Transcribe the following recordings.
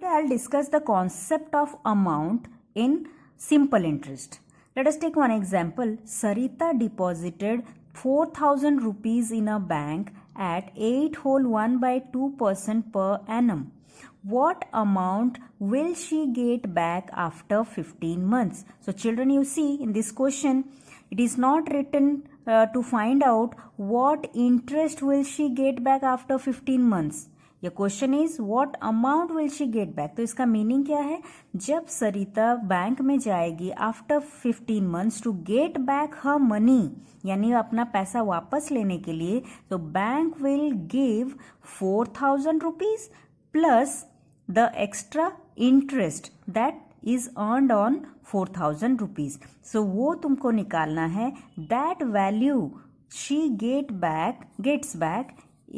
Today I'll discuss the concept of amount in simple interest. Let us take one example. Sarita deposited 4,000 rupees in a bank at 8 whole 1/2% per annum. What amount will she get back after 15 months? So children, you see in this question, it is not written to find out what interest will she get back after 15 months. ये question is what amount will she get back. तो इसका meaning क्या है? जब सरिता bank में जाएगी after 15 months to get back her money, यानी अपना पैसा वापस लेने के लिए, तो bank will give 4,000 rupees plus the extra interest that is earned on 4,000 rupees. So वो तुमको निकालना है. That value she gets back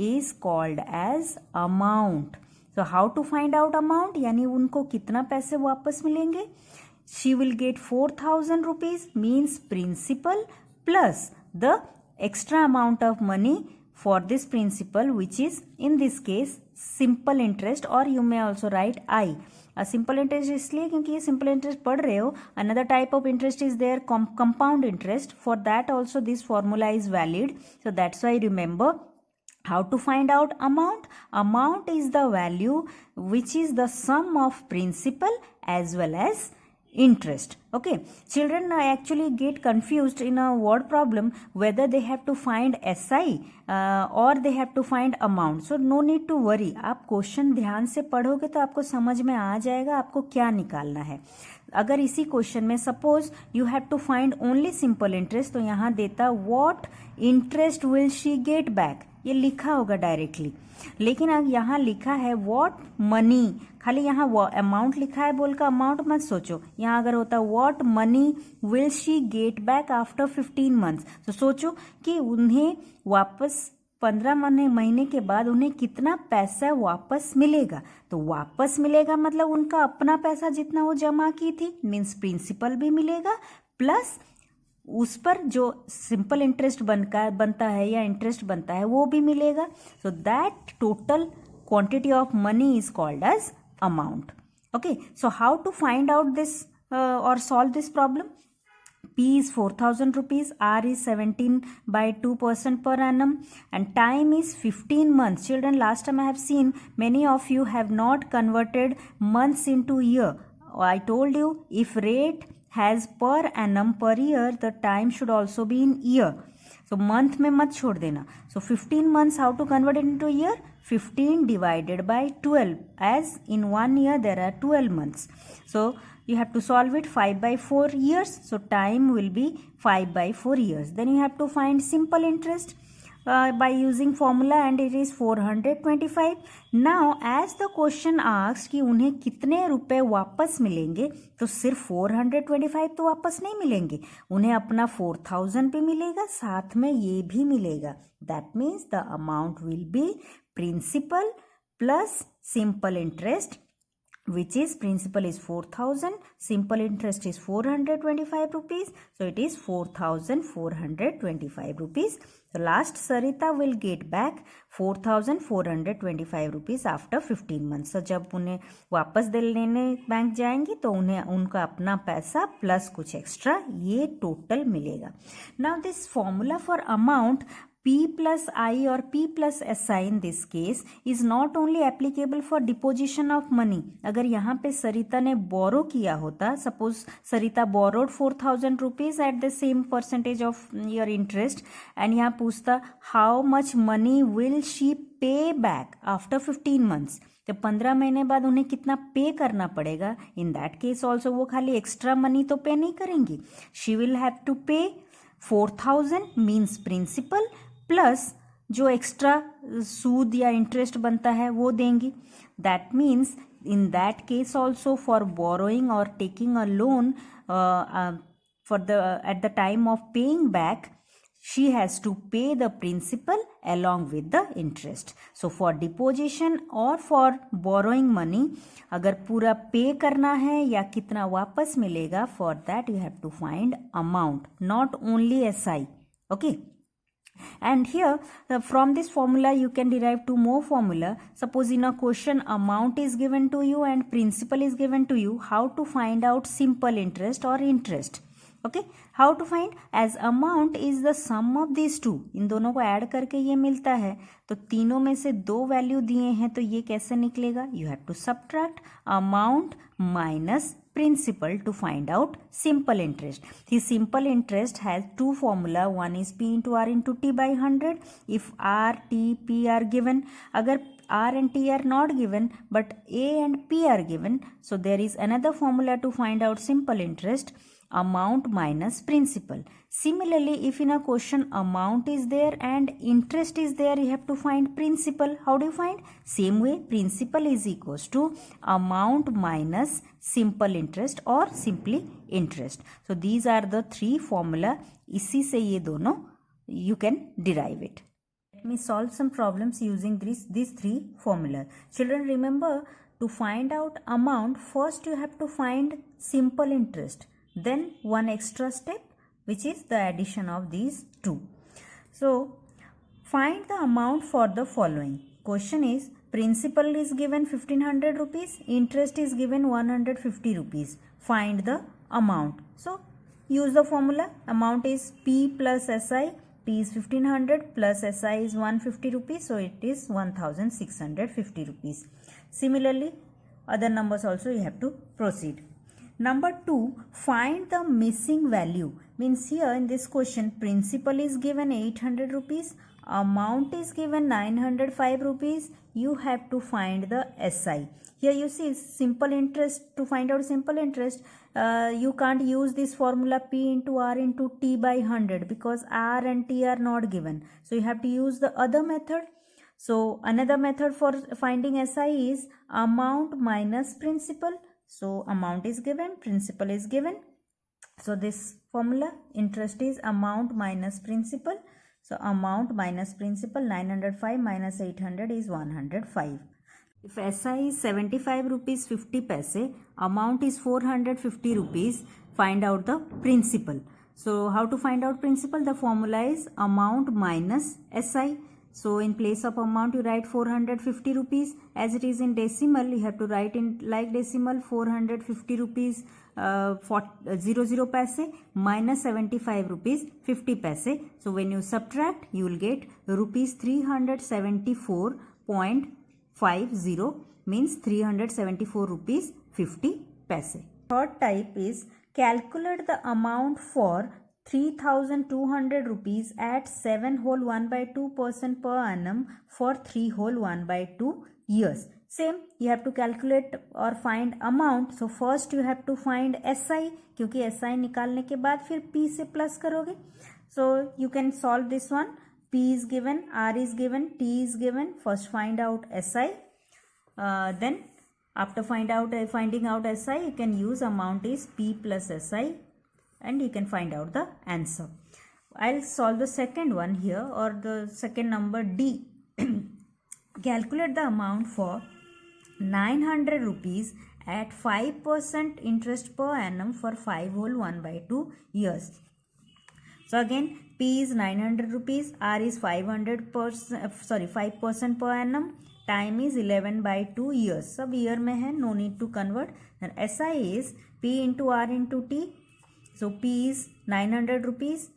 is called as amount. So how to find out amount? यानी उनको कितना पैसे वापस मिलेंगे? She will get 4,000 rupees means principal plus the extra amount of money for this principal, which is in this case simple interest, or you may also write I. Simple interest इसलिए क्योंकि ये simple interest पढ़ रहे हो. Another type of interest is there compound interest. For that also this formula is valid. So that's why remember how to find out amount. Amount is the value which is the sum of principal as well as interest. Okay, children actually get confused in a word problem whether they have to find SI or they have to find amount. So no need to worry. आप question ध्यान से पढ़ोगे तो आपको समझ में आ जाएगा आपको क्या निकालना है. अगर इसी क्वेश्चन में suppose you have to find only simple interest, तो यहाँ देता what interest will she get back, ये लिखा होगा डायरेक्टली. लेकिन अब यहाँ लिखा है व्हाट मनी, खाली यहाँ अमाउंट लिखा है बोल का अमाउंट मत सोचो. यहाँ अगर होता what money will she get back after 15 months, तो सोचो कि उन्हें वापस 15 महीने के बाद उन्हें कितना पैसा वापस मिलेगा. तो वापस मिलेगा मतलब उनका अपना पैसा जितना वो जमा की थी, मीन्स प्रिंसिपल भी मिलेगा प्लस उस पर जो सिंपल इंटरेस्ट बनता है या इंटरेस्ट बनता है वो भी मिलेगा. So that total quantity of money is called as amount. Okay, so how to find out this or solve this problem? P is 4,000 rupees, R is 17/2% per annum, and time is 15 months. Children, last time I have seen many of you have not converted months into year. I told you if rate has per annum per year, the time should also be in year. So month में मत छोड़ देना. So 15 months, how to convert it into year? 15 divided by 12, as in 1 year there are 12 months. So you have to solve it 5/4 years. So time will be 5/4 years. Then you have to find simple interest by using formula, and it is 425. Now as the question asks कि उन्हें कितने रुपए वापस मिलेंगे, तो सिर्फ 425 तो वापस नहीं मिलेंगे, उन्हें अपना 4,000 भी मिलेगा, साथ में ये भी मिलेगा. That means the amount will be principal plus simple interest, which is principal is 4,000, simple interest is 425 rupees, so it is 4,425 rupees. So last Sarita will get back 4,425 rupees after 15 months. So जब उन्हें वापस दे लेने bank जाएंगी तो उन्हें उनका अपना पैसा प्लस कुछ एक्स्ट्रा ये टोटल मिलेगा. Now this formula for amount P plus I or P plus SI in this case is not only applicable for deposition of money. अगर यहाँ पे सरिता ने बोरो किया होता, suppose Sarita borrowed 4,000 rupees at the same percentage of your interest, and यहाँ पूछता how much money will she पे back after 15 months, तो 15 महीने बाद उन्हें कितना पे करना पड़ेगा. इन दैट केस ऑल्सो वो खाली एक्स्ट्रा मनी तो पे नहीं करेंगी. She will have to pay 4,000 means principal plus जो एक्स्ट्रा सूद या इंटरेस्ट बनता है वो देंगी. That means in that case also for borrowing or taking a loan for the at the time of paying back she has to pay the principal along with the interest. So for deposition or for borrowing money, अगर पूरा पे करना है या कितना वापस मिलेगा, for that you have to find amount, not only SI. Okay. And here from this formula you can derive two more formula. Suppose in a question amount is given to you and principal is given to you, how to find out simple interest or interest. Okay, how to find, as amount is the sum of these two, इन दोनों को add करके ये मिलता है, तो तीनों में से दो वैल्यू दिए हैं तो ये कैसे निकलेगा, you have to subtract amount minus principal to find out simple interest. The simple interest has two formula, one is P into R into T by 100. If R, T, P are given, agar R and T are not given but A and P are given, so there is another formula to find out simple interest, amount minus principal. Similarly, if in a question amount is there and interest is there, you have to find principal. How do you find? Same way, principal is equals to amount minus simple interest or simply interest. So these are the three formula. इसी से ये दोनों you can derive it. Let me solve some problems using these three formula. Children, remember, to find out amount, first you have to find simple interest. Then one extra step, which is the addition of these two. So find the amount for the following. Question is, principal is given 1500 rupees, interest is given 150 rupees. Find the amount. So use the formula. Amount is P plus SI. P is 1500 plus SI is 150 rupees. So it is 1650 rupees. Similarly, other numbers also you have to proceed. Number 2, find the missing value. Means here in this question, principal is given 800 rupees, amount is given 905 rupees. You have to find the SI. Here you see simple interest. To find out simple interest, you can't use this formula P into R into T by 100 because R and T are not given. So you have to use the other method. So another method for finding SI is amount minus principal. So amount is given, principal is given. So this formula, interest is amount minus principal. So amount minus principal, 905 minus 800 is 105. If SI is 75 rupees 50 paise, amount is 450 rupees, find out the principal. So how to find out principal? The formula is amount minus SI. So in place of amount you write 450 rupees. As it is in decimal, you have to write in like decimal 450 rupees 00 paise minus 75 rupees 50 paise. So when you subtract, you will get rupees 374.50, means 374 rupees 50 paise. Third type is calculate the amount for 3200 rupees at 7 whole 1 by 2% per annum for 3 whole 1 by 2 years. Same, you have to calculate or find amount. So first you have to find SI, क्योंकि SI निकालने के बाद फिर P से plus करोगे. So you can solve this one. P is given, R is given, T is given. First find out SI. Then after finding out SI, you can use amount is P plus SI. And you can find out the answer. I'll solve the second one here, or the second number D. Calculate the amount for 900 rupees at 5% interest per annum for 5 whole 1 by 2 years. So again, P is 900 rupees, R is 5% per annum, time is 11 by 2 years. Sab year mein hai, no need to convert. And SI is P into R into T. So P is 900 rupees,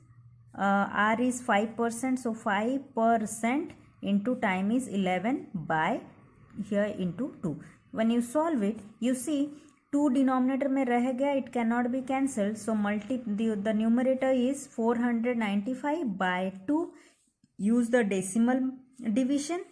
R is 5%, so 5% into time is 11 by here into 2. When you solve it, you see 2 denominator में रह गया, it cannot be cancelled. So the numerator is 495 by 2. Use the decimal division.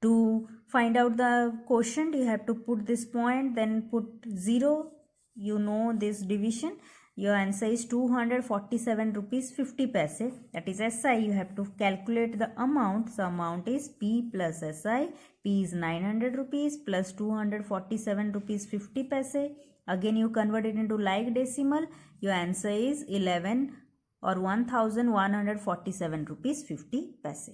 To find out the quotient, you have to put this point, then put 0. You know this division. Your answer is 247 rupees 50 paise. That is SI. You have to calculate the amount. So amount is P plus SI. P is 900 rupees plus 247 rupees 50 paise. Again you convert it into like decimal. Your answer is 11 or 1147 rupees 50 paise.